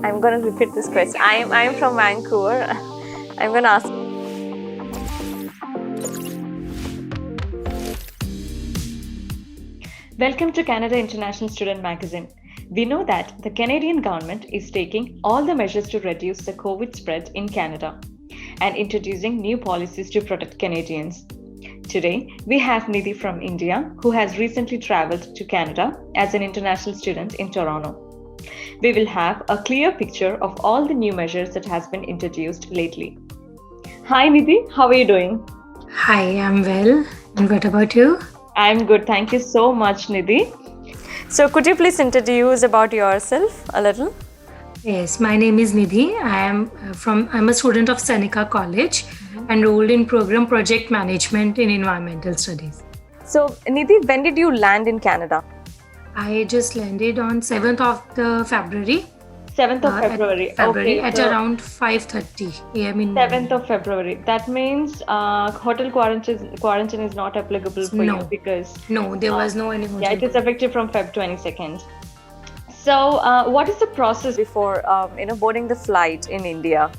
I'm going to repeat this question. I'm from Vancouver. I'm going to ask. Welcome to Canada International Student Magazine. We know that the Canadian government is taking all the measures to reduce the COVID spread in Canada and introducing new policies to protect Canadians. Today, we have Nidhi from India, who has recently traveled to Canada as an international student in Toronto. We will have a clear picture of all the new measures that has been introduced lately. Hi Nidhi, how are you doing? Hi, I'm well. And what about you? I'm good. Thank you so much, Nidhi. So could you please introduce about yourself a little? Yes, my name is Nidhi. I'm a student of Seneca College, enrolled in program Project Management in Environmental Studies. So Nidhi, when did you land in Canada? I just landed on 7th of the February. 7th of February. At around 5:30 a.m. in 7th of February. That means hotel quarantine is not applicable for you because there was no any hotel. Yeah, it is effective from Feb 22nd. So, what is the process before boarding the flight in India?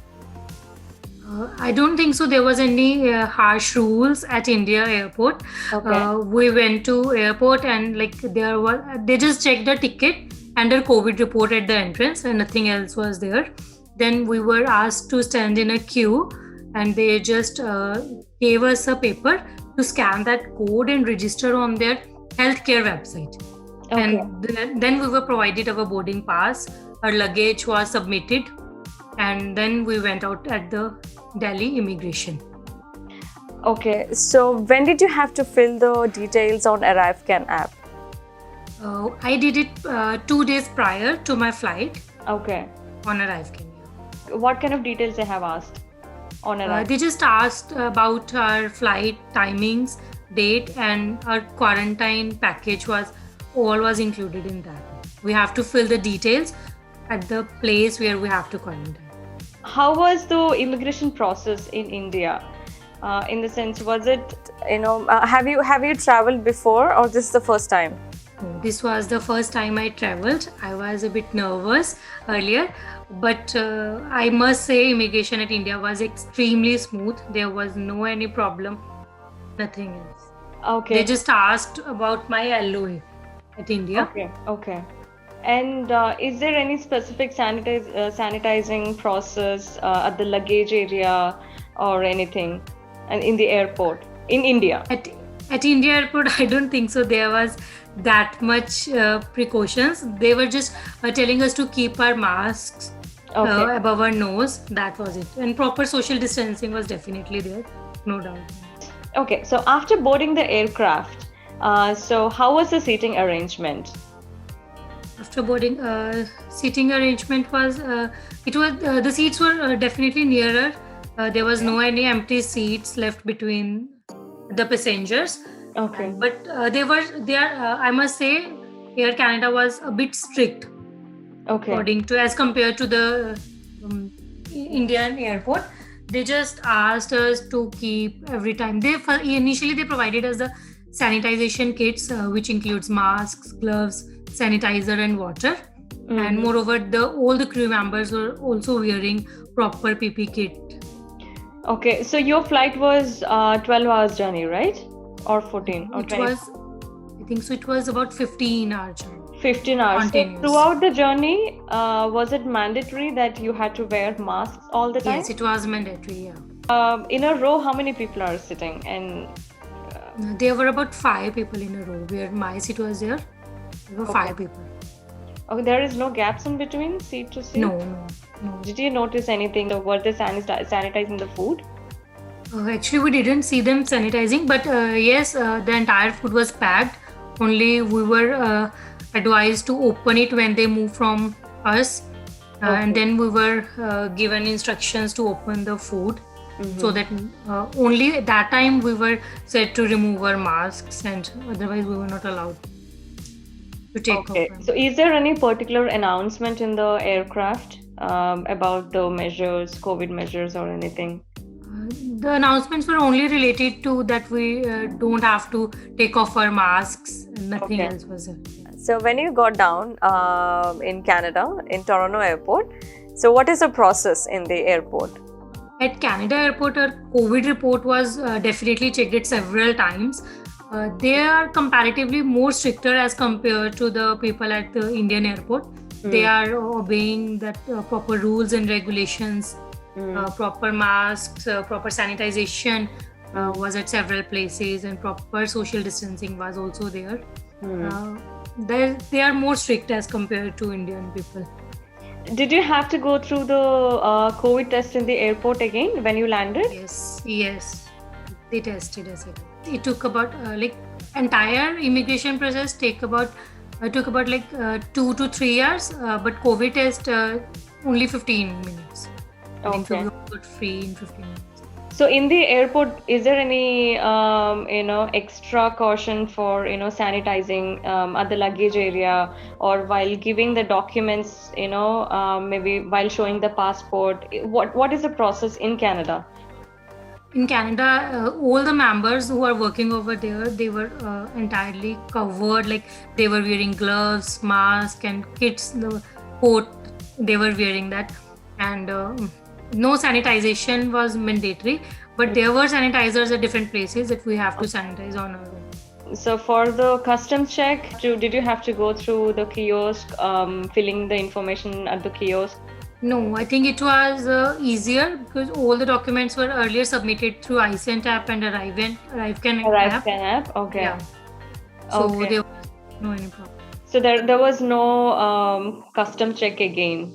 I don't think so. There was any harsh rules at India airport. Okay. We went to airport and they just checked the ticket and their COVID report at the entrance and nothing else was there. Then we were asked to stand in a queue and they just gave us a paper to scan that code and register on their healthcare website. Okay. And then we were provided our boarding pass. Our luggage was submitted and then we went out at the Delhi immigration. Okay, so when did you have to fill the details on ArriveCan app? I did it 2 days prior to my flight. Okay. On ArriveCan. What kind of details they have asked on ArriveCan? They just asked about our flight timings, date, and our quarantine package was included in that. We have to fill the details at the place where we have to quarantine. How was the immigration process in India? In the sense, was it, have you traveled before or this is the first time? This was the first time I traveled. I was a bit nervous earlier, but I must say immigration at India was extremely smooth. There was no any problem, nothing else. Okay. They just asked about my LOA at India. Okay. And is there any specific sanitizing process at the luggage area or anything and in the airport in India? At India airport, I don't think so. There was that much precautions. They were just telling us to keep our masks above our nose. That was it. And proper social distancing was definitely there, no doubt. Okay, so after boarding the aircraft, so how was the seating arrangement? After boarding, seating arrangement was the seats were definitely nearer. There was no any empty seats left between the passengers. Okay. But I must say, Air Canada was a bit strict. Okay. According to as compared to the Indian airport, they just asked us to keep every time. Initially they provided us the sanitization kits, which includes masks, gloves, sanitizer and water. And moreover, all the crew members were also wearing proper PP kit. Okay, so your flight was 12 hours journey, right? Or 14 or 20? I think so. It was about 15 hours journey. 15 hours. So throughout the journey, was it mandatory that you had to wear masks all the time? Yes, it was mandatory. Yeah. In a row, how many people are sitting? And there were about 5 people in a row. Where my seat was there were 5 people. Okay, there is no gaps in between seat to seat? No. Did you notice anything? Were they sanitizing the food? Actually, we didn't see them sanitizing, but yes, the entire food was packed. Only we were advised to open it when they moved from us. And then we were given instructions to open the food. So that only at that time we were said to remove our masks and otherwise we were not allowed to take off. So is there any particular announcement in the aircraft about the measures, COVID measures or anything? The announcements were only related to that we don't have to take off our masks and nothing else was there. So when you got down in Canada, in Toronto airport, so what is the process in the airport? At Canada airport, our COVID report was definitely checked it several times. They are comparatively more stricter as compared to the people at the Indian airport. They are obeying that proper rules and regulations, proper masks, proper sanitization was at several places, and proper social distancing was also there. They are more strict as compared to Indian people. Did you have to go through the COVID test in the airport again when you landed? Yes. They tested us again. It took about entire immigration process took about 2 to 3 years, but COVID test only 15 minutes. I think so we got free in 15 minutes. So in the airport, is there any extra caution for sanitizing at the luggage area, or while giving the documents, maybe while showing the passport? What is the process in Canada? In Canada, all the members who are working over there, they were entirely covered. Like they were wearing gloves, mask, and kids, the coat, they were wearing that, and no sanitization was mandatory. But there were sanitizers at different places that we have to sanitize on our own. So for the customs check, did you have to go through the kiosk, filling the information at the kiosk? No, I think it was easier because all the documents were earlier submitted through iSent app and ArriveCan app. Okay. Yeah. So there was no any problem. So there was no custom check again?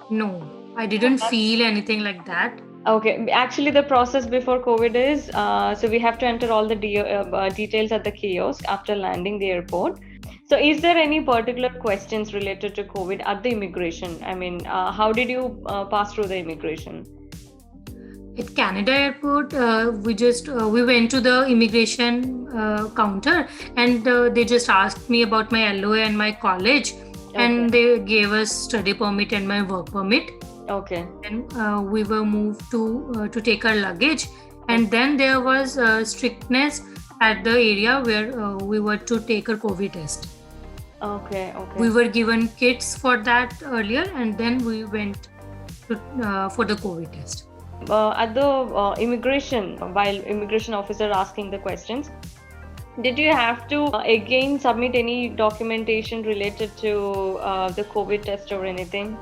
No, I didn't feel anything like that. Okay, actually the process before COVID is, so we have to enter all the details at the kiosk after landing the airport. So is there any particular questions related to COVID at the immigration? I mean, how did you pass through the immigration? At Canada airport, we went to the immigration counter, and they just asked me about my LOA and my college, and they gave us study permit and my work permit. Okay. And we were moved to take our luggage, and then there was strictness at the area where we were to take a COVID test. Okay. We were given kits for that earlier, and then we went for the COVID test. At the immigration, while immigration officer asking the questions, did you have to again submit any documentation related to the COVID test or anything?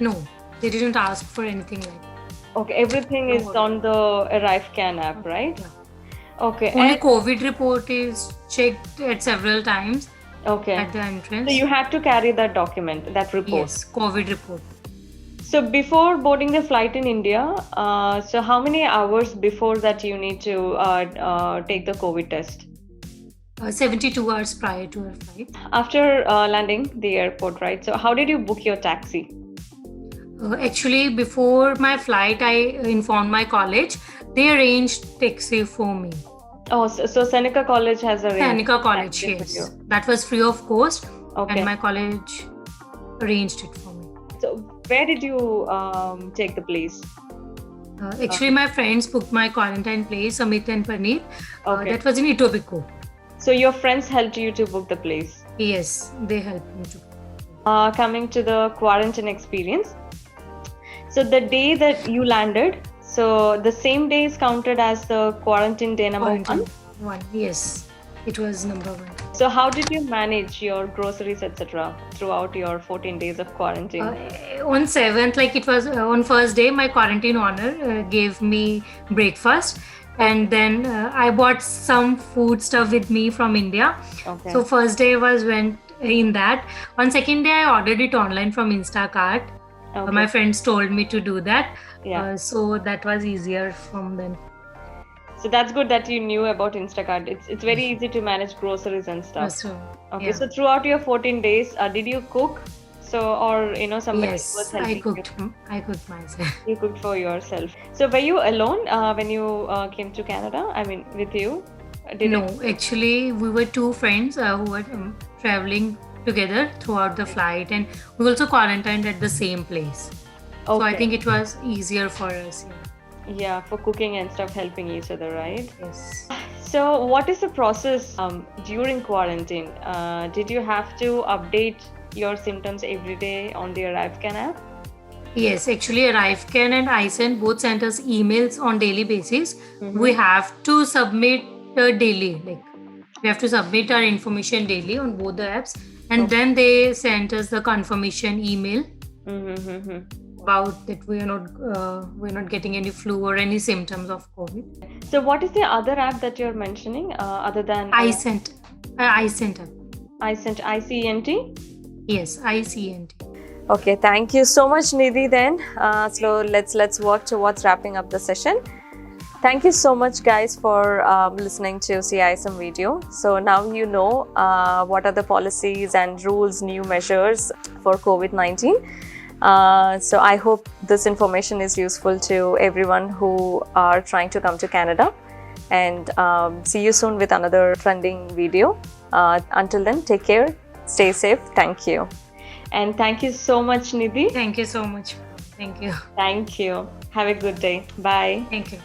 No, they didn't ask for anything like that. Okay, everything is on the ArriveCan app, right? Yeah. Okay. Only COVID report is checked at several times. Okay. At the entrance. So you have to carry that document, that report. Yes, COVID report. So before boarding the flight in India, so how many hours before that you need to take the COVID test? 72 hours prior to our flight. After landing the airport, right? So how did you book your taxi? Actually, before my flight, I informed my college. They arranged taxi for me. Oh, so Seneca College has arranged. Seneca College, yes. That was free of cost. Okay. And my college arranged it for me. So where did you take the place? Actually, my friends booked my quarantine place, Amit and Paneer. Okay. That was in Etobicoke. So your friends helped you to book the place? Yes, they helped me to. Coming to the quarantine experience. So the day that you landed, so the same day is counted as the quarantine day number one? Yes, it was number 1. So how did you manage your groceries, etc. throughout your 14 days of quarantine? On 7th, like it was on first day, my quarantine owner gave me breakfast. And then I bought some food stuff with me from India. Okay. So first day went in that. On second day, I ordered it online from Instacart. Okay. My friends told me to do that. Yeah. So that was easier from then. So that's good that you knew about Instacart. It's very easy to manage groceries and stuff. That's true. Okay. Yeah. So throughout your 14 days, did you cook? So, or somebody was helping you? I cooked myself. You cooked for yourself. So were you alone when you came to Canada? I mean, with you? No, actually we were 2 friends who were traveling together throughout the flight, and we also quarantined at the same place. Okay. So I think it was easier for us. Yeah, for cooking and stuff, helping each other, right? Yes. So, what is the process during quarantine? Did you have to update your symptoms every day on the ArriveCan app? Yes, actually, ArriveCan and iSend both send us emails on daily basis. Mhm. We have to submit daily, like we have to submit our information daily on both the apps, and Okay. then they sent us the confirmation email Mm-hmm. about that we're not getting any flu or any symptoms of COVID. So, what is the other app that you're mentioning other than iSent app. iSent, ICENT? Yes, ICNT. Okay, thank you so much, Nidhi. Then, so let's work towards wrapping up the session. Thank you so much, guys, for listening to CISM video. So now you know what are the policies and rules, new measures for COVID-19. So I hope this information is useful to everyone who are trying to come to Canada. And see you soon with another trending video. Until then, take care, stay safe. Thank you. And thank you so much, Nidhi. Thank you so much. Thank you. Thank you. Have a good day. Bye. Thank you.